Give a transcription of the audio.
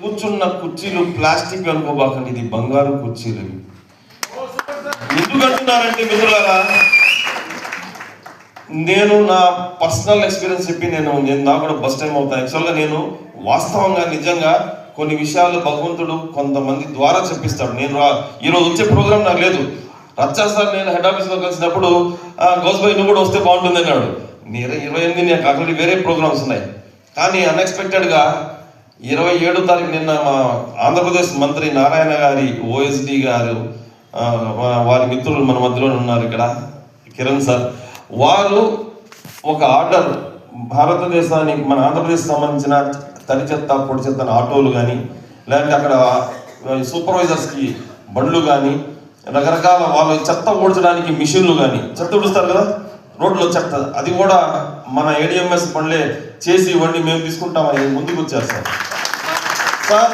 కూర్చున్న కుర్చీలు ప్లాస్టిక్ అనుకోబాకండి, ఇది బంగారు కుర్చీలు. ఎందుకు అంటున్నారంటే మిత్రులారా, నేను నా పర్సనల్ ఎక్స్పీరియన్స్ చెప్పి నేను నాకు కూడా బస్ టైం అవుతాను. యాక్చువల్గా నేను వాస్తవంగా నిజంగా కొన్ని విషయాలు భగవంతుడు కొంతమంది ద్వారా చెప్పిస్తాడు. నేను ఈరోజు వచ్చే ప్రోగ్రామ్ నాకు లేదు. రచ్చా సార్ నేను హెడ్ ఆఫీస్లో కలిసినప్పుడు గౌస్బాయ్ నువ్వు కూడా వస్తే బాగుంటుంది అన్నాడు. 28 నాకు ఆల్రెడీ వేరే ప్రోగ్రామ్స్ ఉన్నాయి. కానీ అన్ఎక్స్పెక్టెడ్గా 27వ తారీఖు నిన్న మా ఆంధ్రప్రదేశ్ మంత్రి నారాయణ గారి ఓఎస్డి గారు, వారి మిత్రులు మన మధ్యలో ఉన్నారు ఇక్కడ, కిరణ్ సార్, వారు ఒక ఆర్డర్ భారతదేశానికి మన ఆంధ్రప్రదేశ్ సంబంధించిన తడి చెత్త పొడి చెత్త ఆటోలు కానీ, లేదంటే అక్కడ సూపర్వైజర్స్కి బండ్లు కానీ, రకరకాల వాళ్ళు చెత్త ఊడ్చడానికి మిషన్లు కానీ, చెత్త ఊడుస్తారు కదా రోడ్లో చెత్త, అది కూడా మన ఏడిఎంఎస్ బండ్లే చేసి ఇవ్వండి మేము తీసుకుంటామని ముందుకు వచ్చారు సార్.